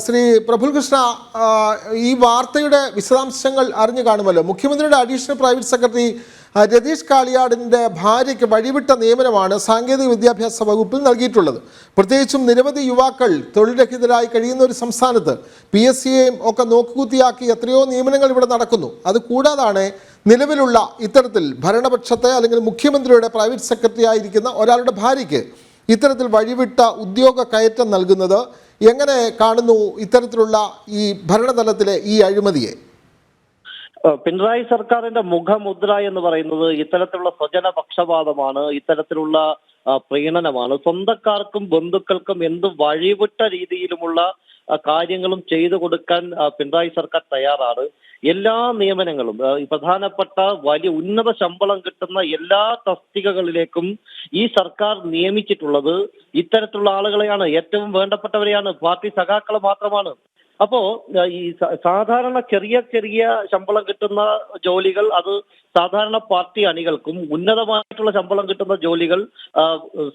ശ്രീ പ്രഫുൽ കൃഷ്ണ, ഈ വാർത്തയുടെ വിശദാംശങ്ങൾ അറിഞ്ഞു കാണുമല്ലോ. മുഖ്യമന്ത്രിയുടെ അഡീഷണൽ പ്രൈവറ്റ് സെക്രട്ടറി രതീഷ് കാളിയാടിൻ്റെ ഭാര്യയ്ക്ക് വഴിവിട്ട നിയമനമാണ് സാങ്കേതിക വിദ്യാഭ്യാസ വകുപ്പിൽ നൽകിയിട്ടുള്ളത്. പ്രത്യേകിച്ചും നിരവധി യുവാക്കൾ തൊഴിൽരഹിതരായി കഴിയുന്ന ഒരു സംസ്ഥാനത്ത് PSCയെയും ഒക്കെ നോക്കുകുത്തിയാക്കി എത്രയോ നിയമനങ്ങൾ ഇവിടെ നടക്കുന്നു. അതുകൂടാതാണ് നിലവിലുള്ള ഇത്തരത്തിൽ ഭരണപക്ഷത്തെ അല്ലെങ്കിൽ മുഖ്യമന്ത്രിയുടെ പ്രൈവറ്റ് സെക്രട്ടറി ആയിരിക്കുന്ന ഒരാളുടെ ഭാര്യയ്ക്ക് ഇത്തരത്തിൽ വഴിവിട്ട ഉദ്യോഗ കയറ്റം നൽകുന്നത്. എങ്ങനെ കാണുന്നു ഇത്തരത്തിലുള്ള ഈ ഭരണതലത്തിലെ ഈ അഴിമതിയെ? പിണറായി സർക്കാരിന്റെ മുഖമുദ്ര എന്ന് പറയുന്നത് ഇത്തരത്തിലുള്ള സ്വജനപക്ഷപാതമാണ്, ഇത്തരത്തിലുള്ള പ്രീണനമാണ്. സ്വന്തക്കാർക്കും ബന്ധുക്കൾക്കും എന്ത് വഴിവിട്ട രീതിയിലുമുള്ള കാര്യങ്ങളും ചെയ്തു കൊടുക്കാൻ പിണറായി സർക്കാർ തയ്യാറാണ്. എല്ലാ നിയമനങ്ങളും പ്രധാനപ്പെട്ട വലിയ ഉന്നത ശമ്പളം കിട്ടുന്ന എല്ലാ തസ്തികകളിലേക്കും ഈ സർക്കാർ നിയമിച്ചിട്ടുള്ളത് ഇത്തരത്തിലുള്ള ആളുകളെയാണ്, ഏറ്റവും വേണ്ടപ്പെട്ടവരെയാണ്, പാർട്ടി സഖാക്കൾ മാത്രമാണ്. അപ്പോ ഈ സാധാരണ ചെറിയ ചെറിയ ശമ്പളം കിട്ടുന്ന ജോലികൾ അത് സാധാരണ പാർട്ടി അണികൾക്കും, ഉന്നതമായിട്ടുള്ള ശമ്പളം കിട്ടുന്ന ജോലികൾ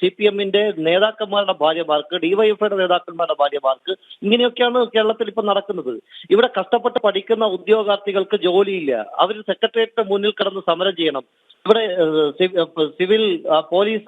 CPMന്റെ നേതാക്കന്മാരുടെ ഭാര്യമാർക്ക്, DYFIയുടെ നേതാക്കന്മാരുടെ ഭാര്യമാർക്ക്, ഇങ്ങനെയൊക്കെയാണ് കേരളത്തിൽ ഇപ്പൊ നടക്കുന്നത്. ഇവിടെ കഷ്ടപ്പെട്ട് പഠിക്കുന്ന ഉദ്യോഗാർത്ഥികൾക്ക് ജോലിയില്ല. അവർ സെക്രട്ടേറിയറ്റിന്റെ മുന്നിൽ കിടന്ന് സമരം ചെയ്യണം. ഇവിടെ സിവിൽ പോലീസ്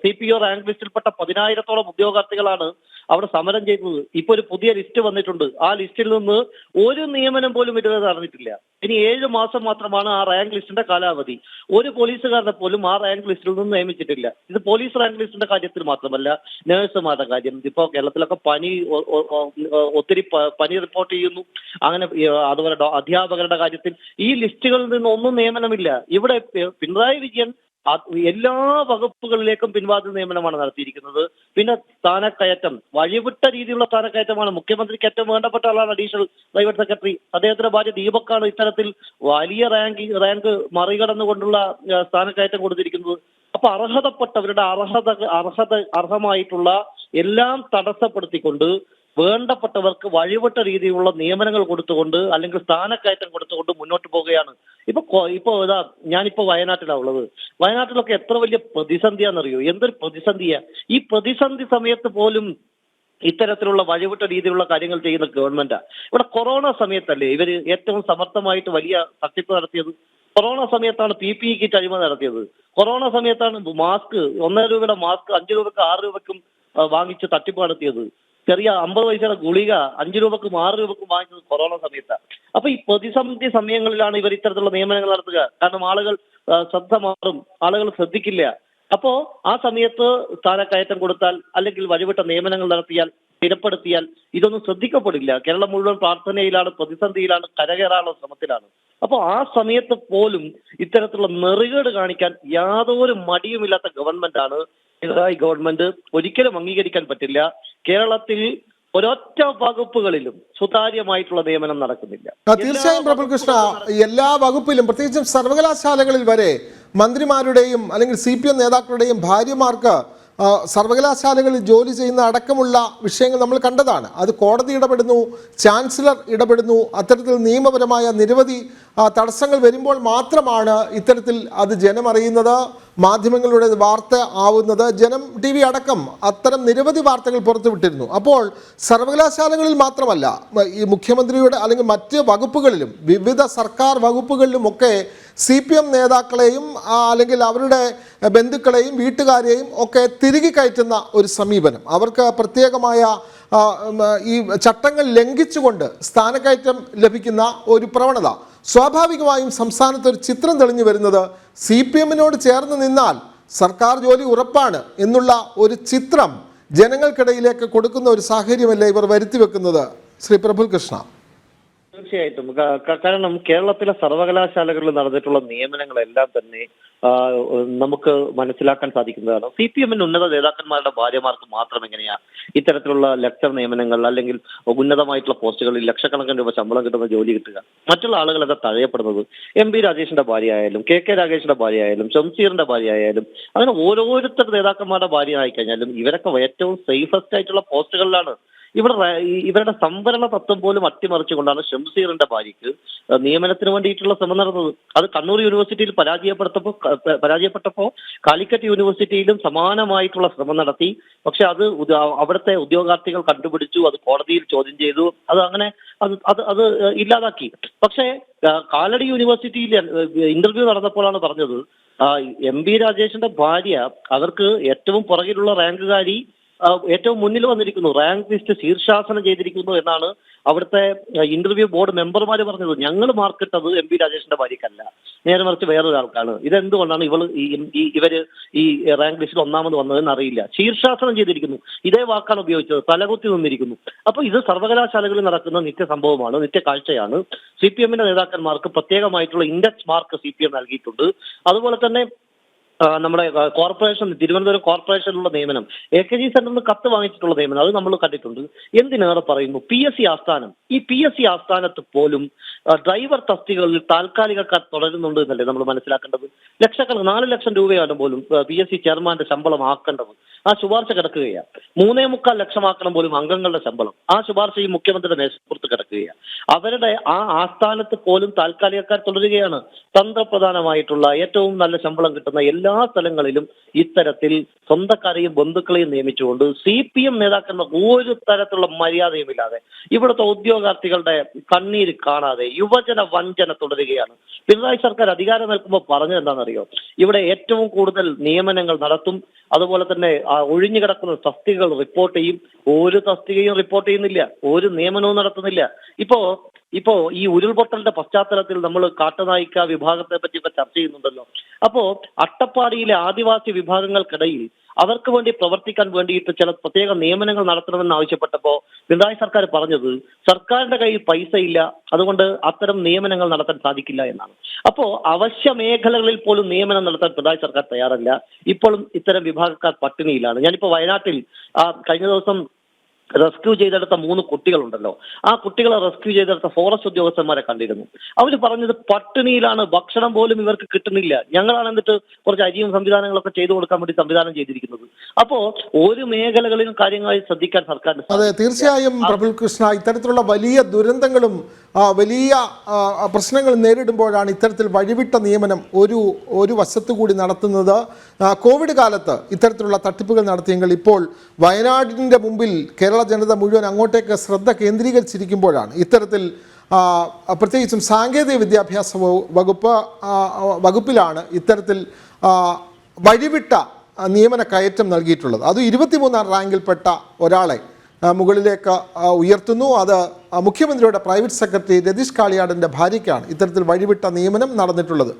CPO റാങ്ക് ലിസ്റ്റിൽപ്പെട്ട 10,000-ഓളം ഉദ്യോഗാർത്ഥികളാണ് അവിടെ സമരം ചെയ്തത്. ഇപ്പൊ ഒരു പുതിയ ലിസ്റ്റ് വന്നിട്ടുണ്ട്. ആ ലിസ്റ്റിൽ നിന്ന് ഒരു നിയമനം പോലും ഇതുവരെ അറിഞ്ഞിട്ടില്ല. ഇനി 7 മാസം മാത്രമാണ് ആ റാങ്ക് ലിസ്റ്റിന്റെ കാലാവധി. ഒരു പോലീസുകാരനെ പോലും ആ റാങ്ക് ലിസ്റ്റിൽ നിന്ന് നിയമിച്ചിട്ടില്ല. ഇത് പോലീസ് റാങ്ക് ലിസ്റ്റിന്റെ കാര്യത്തിൽ മാത്രമല്ല, നഴ്സുമാരുടെ കാര്യം. ഇപ്പോ കേരളത്തിലൊക്കെ ഒത്തിരി പനി റിപ്പോർട്ട് ചെയ്യുന്നു. അങ്ങനെ അതുപോലെ അധ്യാപകരുടെ കാര്യത്തിൽ ഈ ലിസ്റ്റുകളിൽ നിന്ന് ഒന്നും നിയമനമില്ല. ഇവിടെ പിണറായി വിജയൻ എല്ലാ വകുപ്പുകളിലേക്കും പിൻവാതിൽ നിയമനമാണ് നടത്തിയിരിക്കുന്നത്. പിന്നെ സ്ഥാനക്കയറ്റം, വഴിവിട്ട രീതിയിലുള്ള സ്ഥാനക്കയറ്റമാണ്. മുഖ്യമന്ത്രിക്ക് ഏറ്റവും വേണ്ടപ്പെട്ട ആളാണ് അഡീഷണൽ പ്രൈവറ്റ് സെക്രട്ടറി. അദ്ദേഹത്തിന്റെ ഭാര്യ ദീപക്കാണ് ഇത്തരത്തിൽ വലിയ റാങ്ക് മറികടന്നുകൊണ്ടുള്ള സ്ഥാനക്കയറ്റം കൊടുത്തിരിക്കുന്നത്. അപ്പൊ അർഹതപ്പെട്ടവരുടെ അർഹമായിട്ടുള്ള എല്ലാം തടസ്സപ്പെടുത്തിക്കൊണ്ട് വേണ്ടപ്പെട്ടവർക്ക് വഴിവിട്ട രീതിയിലുള്ള നിയമനങ്ങൾ കൊടുത്തുകൊണ്ട് അല്ലെങ്കിൽ സ്ഥാനക്കയറ്റം കൊടുത്തുകൊണ്ട് മുന്നോട്ട് പോവുകയാണ്. ഇപ്പൊ ഇതാ ഞാനിപ്പോ വയനാട്ടിലാണ് ഉള്ളത്. വയനാട്ടിലൊക്കെ എത്ര വലിയ പ്രതിസന്ധിയാണെന്നറിയോ? എന്തൊരു പ്രതിസന്ധിയാ! ഈ പ്രതിസന്ധി സമയത്ത് പോലും ഇത്തരത്തിലുള്ള വഴിവിട്ട രീതിയിലുള്ള കാര്യങ്ങൾ ചെയ്യുന്ന ഗവൺമെന്റാ. ഇവിടെ കൊറോണ സമയത്തല്ലേ ഇവര് ഏറ്റവും സമർത്ഥമായിട്ട് വലിയ തട്ടിപ്പ് നടത്തിയത്? കൊറോണ സമയത്താണ് PPE കിറ്റ് അഴിമതി നടത്തിയത്. കൊറോണ സമയത്താണ് മാസ്ക് 1.5 രൂപയുടെ മാസ്ക് 5 രൂപയ്ക്കും 6 രൂപയ്ക്കും വാങ്ങിച്ച് തട്ടിപ്പ് നടത്തിയത്. ചെറിയ 50 പൈസയുടെ ഗുളിക 5 രൂപക്കും 6 രൂപക്കും വാങ്ങിച്ചത് കൊറോണ സമയത്താണ്. അപ്പൊ ഈ പ്രതിസന്ധി സമയങ്ങളിലാണ് ഇവർ ഇത്തരത്തിലുള്ള നിയമനങ്ങൾ നടത്തുക. കാരണം ആളുകൾ ശ്രദ്ധ മാറും, ആളുകൾ ശ്രദ്ധിക്കില്ല. അപ്പോ ആ സമയത്ത് സ്ഥാനക്കയറ്റം കൊടുത്താൽ അല്ലെങ്കിൽ വഴിവിട്ട നിയമനങ്ങൾ നടത്തിയാൽ, സ്ഥിരപ്പെടുത്തിയാൽ ഇതൊന്നും ശ്രദ്ധിക്കപ്പെടില്ല. കേരളം മുഴുവൻ പ്രാർത്ഥനയിലാണ്, പ്രതിസന്ധിയിലാണ്, കരകയറാനുള്ള ശ്രമത്തിലാണ്. അപ്പൊ ആ സമയത്ത് പോലും ഇത്തരത്തിലുള്ള നെറികേട് കാണിക്കാൻ യാതൊരു മടിയുമില്ലാത്ത ഗവൺമെന്റാണ് പിണറായി ഗവൺമെന്റ്. ഒരിക്കലും അംഗീകരിക്കാൻ പറ്റില്ല. കേരളത്തിൽ ഒരൊറ്റ വകുപ്പുകളിലും സുതാര്യമായിട്ടുള്ള നിയമനം നടക്കുന്നില്ല. തീർച്ചയായും പ്രഫുൽ കൃഷ്ണ, എല്ലാ വകുപ്പിലും പ്രത്യേകിച്ചും സർവകലാശാലകളിൽ വരെ മന്ത്രിമാരുടെയും അല്ലെങ്കിൽ CPM നേതാക്കളുടെയും ഭാര്യമാർക്ക് സർവകലാശാലകളിൽ ജോലി ചെയ്യുന്ന അടക്കമുള്ള വിഷയങ്ങൾ നമ്മൾ കണ്ടതാണ്. അത് കോടതി ഇടപെടുന്നു, ചാൻസലർ ഇടപെടുന്നു. അത്തരത്തിൽ നിയമപരമായ നിരവധി തടസ്സങ്ങൾ വരുമ്പോൾ മാത്രമാണ് ഇത്തരത്തിൽ അത് ജനമറിയുന്നത്, മാധ്യമങ്ങളുടെ വാർത്ത ആവുന്നത്. ജനം TV അടക്കം അത്തരം നിരവധി വാർത്തകൾ പുറത്തുവിട്ടിരുന്നു. അപ്പോൾ സർവകലാശാലകളിൽ മാത്രമല്ല, ഈ മുഖ്യമന്ത്രിയുടെ അല്ലെങ്കിൽ മറ്റ് വകുപ്പുകളിലും വിവിധ സർക്കാർ വകുപ്പുകളിലുമൊക്കെ CPM നേതാക്കളെയും അല്ലെങ്കിൽ അവരുടെ ബന്ധുക്കളെയും വീട്ടുകാരെയും ഒക്കെ തിരികെ കയറ്റുന്ന ഒരു സമീപനം, അവർക്ക് പ്രത്യേകമായ ഈ ചട്ടങ്ങൾ ലംഘിച്ചുകൊണ്ട് സ്ഥാനക്കയറ്റം ലഭിക്കുന്ന ഒരു പ്രവണത, സ്വാഭാവികമായും സംസ്ഥാനത്ത് ഒരു ചിത്രം തെളിഞ്ഞു വരുന്നത് CPMനോട് ചേർന്ന് നിന്നാൽ സർക്കാർ ജോലി ഉറപ്പാണ് എന്നുള്ള ഒരു ചിത്രം ജനങ്ങൾക്കിടയിലേക്ക് കൊടുക്കുന്ന ഒരു സാഹചര്യമല്ലേ ഇവർ വരുത്തി വെക്കുന്നത്, ശ്രീ പ്രഫുൽ കൃഷ്ണ? തീർച്ചയായിട്ടും. കാരണം കേരളത്തിലെ സർവകലാശാലകളിൽ നടന്നിട്ടുള്ള നിയമനങ്ങളെല്ലാം തന്നെ നമുക്ക് മനസ്സിലാക്കാൻ സാധിക്കുന്നതാണ്. CPMന്റെ ഉന്നത നേതാക്കന്മാരുടെ ഭാര്യമാർക്ക് മാത്രം എങ്ങനെയാ ഇത്തരത്തിലുള്ള ലെക്ചർ നിയമനങ്ങൾ അല്ലെങ്കിൽ ഉന്നതമായിട്ടുള്ള പോസ്റ്റുകളിൽ ലക്ഷക്കണക്കിന് രൂപ ശമ്പളം കിട്ടുന്ന ജോലി കിട്ടുക? മറ്റുള്ള ആളുകളൊക്കെ തഴയപ്പെടുന്നത് MP രാജേഷിന്റെ ഭാര്യ ആയാലും, KK രാഗേഷിന്റെ ഭാര്യ ആയാലും, ഷംസീറിന്റെ ഭാര്യ ആയാലും, അങ്ങനെ ഓരോരുത്തർ നേതാക്കന്മാരുടെ ഭാര്യ ആയിക്കഴിഞ്ഞാലും ഇവരൊക്കെ ഏറ്റവും സേഫസ്റ്റ് ആയിട്ടുള്ള പോസ്റ്റുകളിലാണ്. ഇവരുടെ സംവരണ തത്വം പോലും അട്ടിമറിച്ചുകൊണ്ടാണ് ഷംസീറിന്റെ ഭാര്യയ്ക്ക് നിയമനത്തിന് വേണ്ടിയിട്ടുള്ള ശ്രമം നടന്നത്. അത് കണ്ണൂർ യൂണിവേഴ്സിറ്റിയിൽ പരാജയപ്പെട്ടപ്പോൾ കാലിക്കറ്റ് യൂണിവേഴ്സിറ്റിയിലും സമാനമായിട്ടുള്ള ശ്രമം നടത്തി. പക്ഷെ അത് അവിടുത്തെ ഉദ്യോഗാർത്ഥികൾ കണ്ടുപിടിച്ചു, അത് കോടതിയിൽ ചോദ്യം ചെയ്തു, അത് അങ്ങനെ അത് ഇല്ലാതാക്കി. പക്ഷേ കാലടി യൂണിവേഴ്സിറ്റിയിൽ ഇന്റർവ്യൂ നടന്നപ്പോഴാണ് പറഞ്ഞത് MP രാജേഷിന്റെ ഭാര്യ അവർക്ക് ഏറ്റവും പുറകിലുള്ള റാങ്കുകാരി ഏറ്റവും മുന്നിൽ വന്നിരിക്കുന്നു, റാങ്ക് ലിസ്റ്റ് ശീർഷാസനം ചെയ്തിരിക്കുന്നു എന്നാണ് അവിടുത്തെ ഇന്റർവ്യൂ ബോർഡ് മെമ്പർമാർ പറഞ്ഞത്. ഞങ്ങൾ മാർക്കിട്ടത് MP രാജേഷിന്റെ ഭാര്യക്കല്ല, നേരെ മറിച്ച് വേറൊരാൾക്കാണ്. ഇതെന്തുകൊണ്ടാണ് ഇവര് ഈ റാങ്ക് ലിസ്റ്റിൽ ഒന്നാമത് വന്നതെന്ന് അറിയില്ല. ശീർഷാസനം ചെയ്തിരിക്കുന്നു, ഇതേ വാക്കാണ് ഉപയോഗിച്ചത്, തലകുത്തി നിന്നിരിക്കുന്നു. അപ്പൊ ഇത് സർവകലാശാലകളിൽ നടക്കുന്ന നിത്യ സംഭവമാണ്, നിത്യ കാഴ്ചയാണ്. CPM നേതാക്കന്മാർക്ക് പ്രത്യേകമായിട്ടുള്ള ഇൻഡെക്സ് മാർക്ക് CPM നൽകിയിട്ടുണ്ട്. അതുപോലെ തന്നെ നമ്മുടെ കോർപ്പറേഷൻ, തിരുവനന്തപുരം കോർപ്പറേഷനിലുള്ള നിയമനം, AKG സെന്ററിന് കത്ത് വാങ്ങിച്ചിട്ടുള്ള നിയമനം, അത് നമ്മൾ കണ്ടിട്ടുണ്ട്. എന്തിനേറെ പറയുന്നു, PSC ആസ്ഥാനം, ഈ PSC ആസ്ഥാനത്ത് പോലും ഡ്രൈവർ തസ്തികകളിൽ താൽക്കാലികക്കാർ തുടരുന്നുണ്ട് എന്നല്ലേ നമ്മൾ മനസ്സിലാക്കേണ്ടത്. ലക്ഷക്കണക്കിന് 4 ലക്ഷം രൂപയാണ് പോലും PSC ചെയർമാന്റെ ശമ്പളം ആക്കേണ്ടത്. ആ ശുപാർശ കിടക്കുകയാണ്. 3.25 ലക്ഷമാക്കണം പോലും അംഗങ്ങളുടെ ശമ്പളം. ആ ശുപാർശയും മുഖ്യമന്ത്രിയുടെ മേശപ്പുറത്ത് കിടക്കുകയാണ്. അവരുടെ ആ ആസ്ഥാനത്ത് പോലും താൽക്കാലികക്കാർ തുടരുകയാണ്. തന്ത്രപ്രധാനമായിട്ടുള്ള ഏറ്റവും നല്ല ശമ്പളം കിട്ടുന്ന എല്ലാ സ്ഥലങ്ങളിലും ഇത്തരത്തിൽ സ്വന്തക്കാരെയും ബന്ധുക്കളെയും നിയമിച്ചുകൊണ്ട് CPM നേതാക്കന്മാർ ഒരു തരത്തിലുള്ള മര്യാദയുമില്ലാതെ, ഇവിടുത്തെ ഉദ്യോഗാർത്ഥികളുടെ കണ്ണീര് കാണാതെ യുവജന വഞ്ചന തുടരുകയാണ്. പിണറായി സർക്കാർ അധികാരം നിൽക്കുമ്പോൾ പറഞ്ഞത് എന്താണെന്നറിയോ, ഇവിടെ ഏറ്റവും കൂടുതൽ നിയമനങ്ങൾ നടത്തും, അതുപോലെ തന്നെ ഒഴിഞ്ഞു കിടക്കുന്ന തസ്തികകൾ റിപ്പോർട്ട് ചെയ്യും. ഒരു തസ്തികയും റിപ്പോർട്ട് ചെയ്യുന്നില്ല, ഒരു നിയമനവും നടത്തുന്നില്ല. ഇപ്പോ ഈ ഉരുൾപൊട്ടലിന്റെ പശ്ചാത്തലത്തിൽ നമ്മൾ കാട്ടുനായിക്ക വിഭാഗത്തെ പറ്റി ഇപ്പൊ ചർച്ച ചെയ്യുന്നുണ്ടല്ലോ. അപ്പോ അട്ടപ്പാടിയിലെ ആദിവാസി വിഭാഗങ്ങൾക്കിടയിൽ അവർക്ക് വേണ്ടി പ്രവർത്തിക്കാൻ വേണ്ടിയിട്ട് ചില പ്രത്യേക നിയമനങ്ങൾ നടത്തണമെന്ന് ആവശ്യപ്പെട്ടപ്പോ പിണറായി സർക്കാർ പറഞ്ഞത് സർക്കാരിന്റെ കയ്യിൽ പൈസ ഇല്ല, അതുകൊണ്ട് അത്തരം നിയമനങ്ങൾ നടത്താൻ സാധിക്കില്ല എന്നാണ്. അപ്പോ അവശ്യ മേഖലകളിൽ പോലും നിയമനം നടത്താൻ പിണറായി സർക്കാർ തയ്യാറല്ല. ഇപ്പോഴും ഇത്തരം വിഭാഗക്കാർ പട്ടിണിയിലാണ്. ഞാനിപ്പോ വയനാട്ടിൽ കഴിഞ്ഞ ദിവസം റെസ്ക്യൂ ചെയ്തെടുത്ത 3 കുട്ടികളുണ്ടല്ലോ, ആ കുട്ടികളെ റെസ്ക്യൂ ചെയ്തെടുത്ത ഫോറസ്റ്റ് ഉദ്യോഗസ്ഥന്മാരെ കണ്ടിരുന്നു. അവർ പറഞ്ഞത് പട്ടിണിയിലാണ്, ഭക്ഷണം പോലും ഇവർക്ക് കിട്ടുന്നില്ല. ഞങ്ങളാണ് എന്നിട്ട് കുറച്ച് അരിയും സംവിധാനങ്ങളൊക്കെ ചെയ്തു കൊടുക്കാൻ വേണ്ടി സംവിധാനം ചെയ്തിരിക്കുന്നത്. അപ്പോ ഒരു മേഖലകളിലും കാര്യങ്ങളായി ശ്രദ്ധിക്കാൻ സർക്കാരിന്. അതെ, തീർച്ചയായും പ്രഫുൽ കൃഷ്ണ, ഇത്തരത്തിലുള്ള വലിയ ദുരന്തങ്ങളും വലിയ പ്രശ്നങ്ങൾ നേരിടുമ്പോഴാണ് ഇത്തരത്തിൽ വഴിവിട്ട നിയമനം ഒരു വശത്തു കൂടി നടത്തുന്നത്. കോവിഡ് കാലത്ത് ഇത്തരത്തിലുള്ള തട്ടിപ്പുകൾ നടത്തിയെങ്കിൽ ഇപ്പോൾ വയനാടിൻ്റെ മുമ്പിൽ കേരള ജനത മുഴുവൻ അങ്ങോട്ടേക്ക് ശ്രദ്ധ കേന്ദ്രീകരിച്ചിരിക്കുമ്പോഴാണ് ഇത്തരത്തിൽ പ്രത്യേകിച്ചും സാങ്കേതിക വിദ്യാഭ്യാസ വകുപ്പിലാണ് ഇത്തരത്തിൽ വഴിവിട്ട നിയമന കയറ്റം നൽകിയിട്ടുള്ളത്. അത് 23ാം റാങ്കിൽപ്പെട്ട ഒരാളെ മുകളിലേക്ക് ഉയർത്തുന്നു. അത് മുഖ്യമന്ത്രിയുടെ പ്രൈവറ്റ് സെക്രട്ടറി രതീഷ് കാളിയാടിൻ്റെ ഭാര്യയ്ക്കാണ് ഇത്തരത്തിൽ വഴിവിട്ട നിയമനം നടന്നിട്ടുള്ളത്.